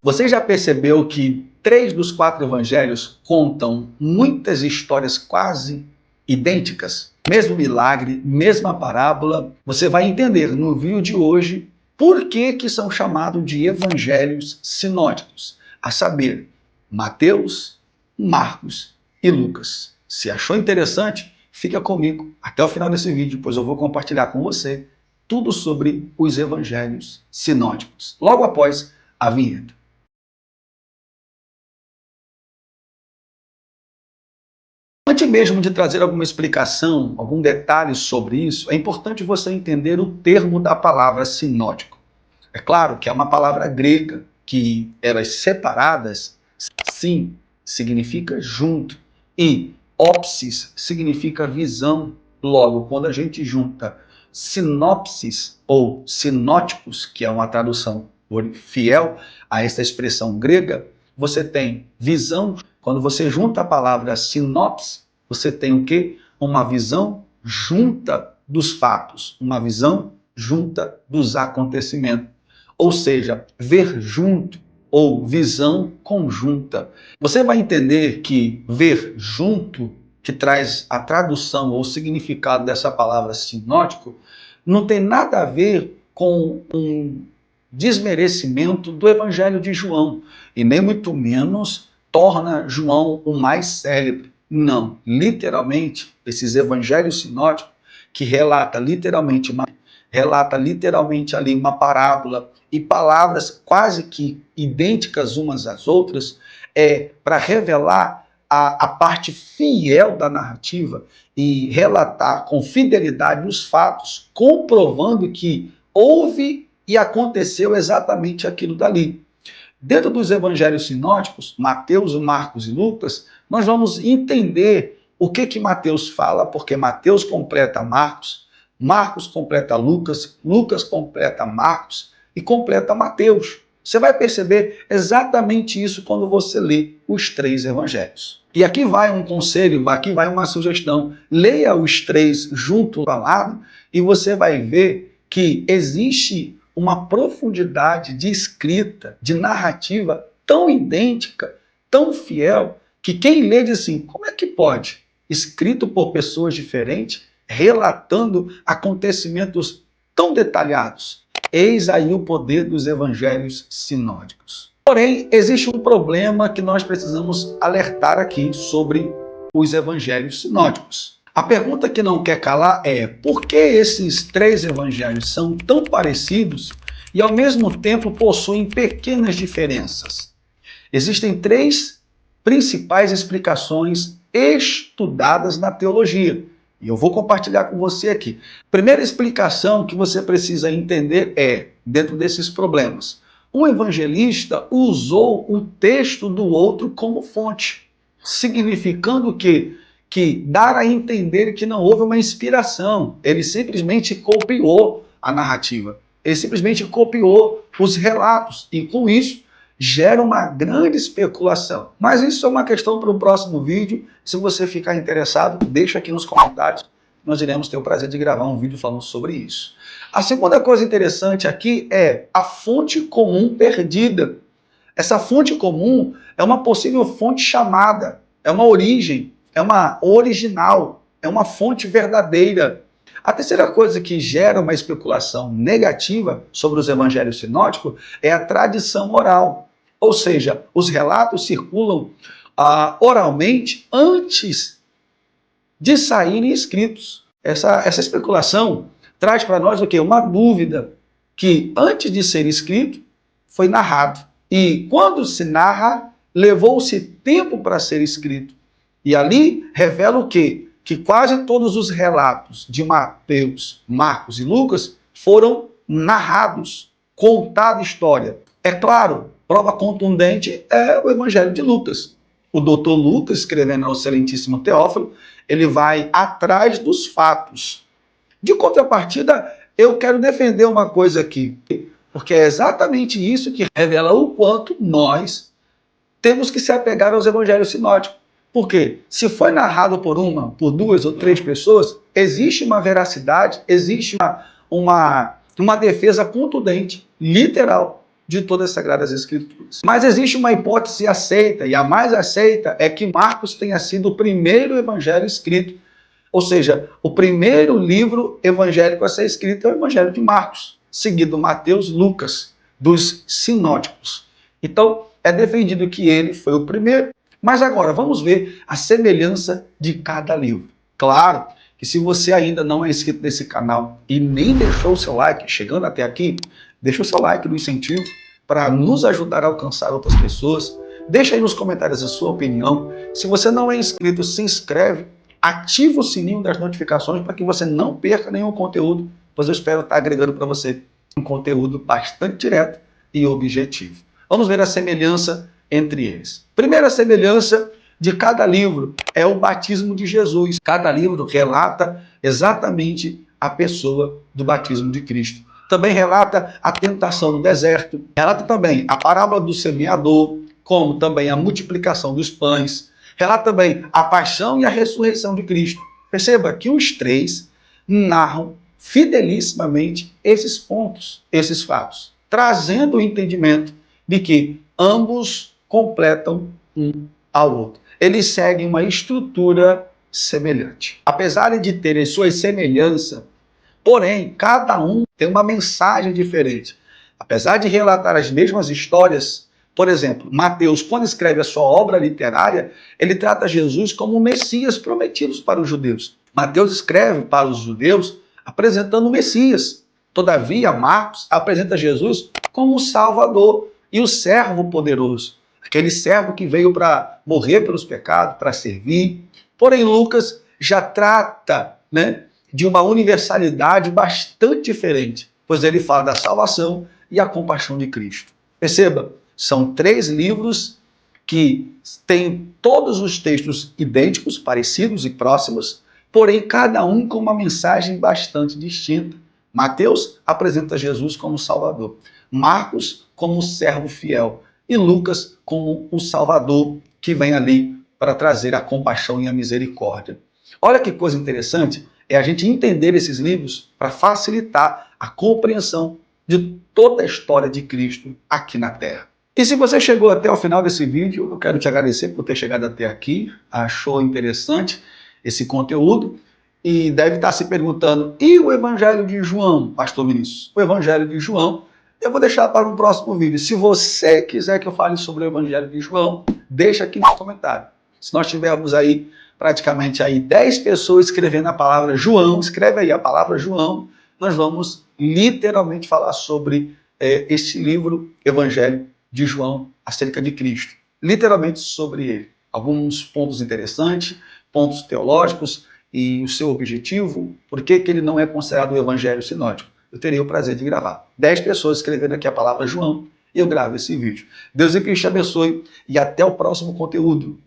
Você já percebeu que 3 dos 4 evangelhos contam muitas histórias quase idênticas? Mesmo milagre, mesma parábola, você vai entender no vídeo de hoje por que são chamados de evangelhos sinóticos, a saber, Mateus, Marcos e Lucas. Se achou interessante, fica comigo até o final desse vídeo, pois eu vou compartilhar com você tudo sobre os evangelhos sinóticos, logo após a vinheta. Antes mesmo de trazer alguma explicação, algum detalhe sobre isso, é importante você entender o termo da palavra sinótico. É claro que é uma palavra grega que elas separadas, sim, significa junto, e ópsis significa visão. Logo, quando a gente junta sinopsis ou sinóticos, que é uma tradução fiel a essa expressão grega, você tem visão. Quando você junta a palavra sinopse, você tem o quê? Uma visão junta dos fatos, uma visão junta dos acontecimentos. Ou seja, ver junto ou visão conjunta. Você vai entender que ver junto, que traz a tradução ou significado dessa palavra sinótico, não tem nada a ver com um desmerecimento do Evangelho de João, e nem muito menos torna João o mais célebre. Não, literalmente, esses evangelhos sinóticos, que relata literalmente ali uma parábola e palavras quase que idênticas umas às outras, para revelar a parte fiel da narrativa e relatar com fidelidade os fatos, comprovando que houve e aconteceu exatamente aquilo dali. Dentro dos evangelhos sinóticos, Mateus, Marcos e Lucas, nós vamos entender o que Mateus fala, porque Mateus completa Marcos, Marcos completa Lucas, Lucas completa Marcos e completa Mateus. Você vai perceber exatamente isso quando você lê os 3 evangelhos. E aqui vai um conselho, aqui vai uma sugestão. Leia os 3 junto ao lado e você vai ver que existe uma profundidade de escrita, de narrativa tão idêntica, tão fiel, que quem lê diz assim, como é que pode? Escrito por pessoas diferentes, relatando acontecimentos tão detalhados. Eis aí o poder dos evangelhos sinóticos. Porém, existe um problema que nós precisamos alertar aqui sobre os evangelhos sinóticos. A pergunta que não quer calar é: por que esses 3 evangelhos são tão parecidos e ao mesmo tempo possuem pequenas diferenças? Existem 3 principais explicações estudadas na teologia, e eu vou compartilhar com você aqui. Primeira explicação que você precisa entender é, dentro desses problemas, um evangelista usou o texto do outro como fonte, significando que dar a entender que não houve uma inspiração. Ele simplesmente copiou a narrativa. Ele simplesmente copiou os relatos. E com isso, gera uma grande especulação. Mas isso é uma questão para o próximo vídeo. Se você ficar interessado, deixa aqui nos comentários. Nós iremos ter o prazer de gravar um vídeo falando sobre isso. A segunda coisa interessante aqui é a fonte comum perdida. Essa fonte comum é uma possível fonte chamada, é uma origem, é uma original, é uma fonte verdadeira. A terceira coisa que gera uma especulação negativa sobre os evangelhos sinóticos é a tradição oral. Ou seja, os relatos circulam oralmente antes de saírem escritos. Essa especulação traz para nós o quê? Uma dúvida que antes de ser escrito foi narrado. E quando se narra, levou-se tempo para ser escrito. E ali revela o quê? Que quase todos os relatos de Mateus, Marcos e Lucas foram narrados, contada história. É claro, prova contundente é o Evangelho de Lucas. O doutor Lucas, escrevendo ao excelentíssimo Teófilo, ele vai atrás dos fatos. De contrapartida, eu quero defender uma coisa aqui, porque é exatamente isso que revela o quanto nós temos que se apegar aos evangelhos sinóticos. Porque se foi narrado por 2 ou 3 pessoas, existe uma veracidade, existe uma defesa contundente, literal, de todas as Sagradas Escrituras. Mas existe uma hipótese aceita, e a mais aceita é que Marcos tenha sido o primeiro evangelho escrito. Ou seja, o primeiro livro evangélico a ser escrito é o Evangelho de Marcos, seguido Mateus, Lucas, dos sinóticos. Então, é defendido que ele foi o primeiro. Mas agora, vamos ver a semelhança de cada livro. Claro que se você ainda não é inscrito nesse canal e nem deixou o seu like, chegando até aqui, deixa o seu like no incentivo para nos ajudar a alcançar outras pessoas. Deixa aí nos comentários a sua opinião. Se você não é inscrito, se inscreve. Ativa o sininho das notificações para que você não perca nenhum conteúdo, pois eu espero estar agregando para você um conteúdo bastante direto e objetivo. Vamos ver a semelhança entre eles. Primeira semelhança de cada livro é o batismo de Jesus. Cada livro relata exatamente a pessoa do batismo de Cristo. Também relata a tentação no deserto, relata também a parábola do semeador, como também a multiplicação dos pães. Relata também a paixão e a ressurreição de Cristo. Perceba que os três narram fidelissimamente esses pontos, esses fatos, trazendo o entendimento de que ambos completam um ao outro. Eles seguem uma estrutura semelhante. Apesar de terem suas semelhanças, porém, cada um tem uma mensagem diferente. Apesar de relatar as mesmas histórias, por exemplo, Mateus, quando escreve a sua obra literária, ele trata Jesus como o Messias prometido para os judeus. Mateus escreve para os judeus apresentando o Messias. Todavia, Marcos apresenta Jesus como o Salvador e o servo poderoso. Aquele servo que veio para morrer pelos pecados, para servir. Porém, Lucas já trata, de uma universalidade bastante diferente, pois ele fala da salvação e a compaixão de Cristo. Perceba, são três livros que têm todos os textos idênticos, parecidos e próximos, porém cada um com uma mensagem bastante distinta. Mateus apresenta Jesus como Salvador, Marcos como o servo fiel e Lucas como o Salvador que vem ali para trazer a compaixão e a misericórdia. Olha que coisa interessante, é a gente entender esses livros para facilitar a compreensão de toda a história de Cristo aqui na Terra. E se você chegou até o final desse vídeo, eu quero te agradecer por ter chegado até aqui, achou interessante esse conteúdo e deve estar se perguntando, e o Evangelho de João, Pastor Vinícius? O Evangelho de João eu vou deixar para um próximo vídeo. Se você quiser que eu fale sobre o Evangelho de João, deixa aqui no comentário. Se nós tivermos aí praticamente 10 pessoas escrevendo a palavra João, escreve aí a palavra João, nós vamos literalmente falar sobre este livro, Evangelho de João, acerca de Cristo. Literalmente sobre ele. Alguns pontos interessantes, pontos teológicos e o seu objetivo, por que ele não é considerado o Evangelho sinótico. Eu terei o prazer de gravar. 10 pessoas escrevendo aqui a palavra João e eu gravo esse vídeo. Deus e Cristo te abençoe e até o próximo conteúdo.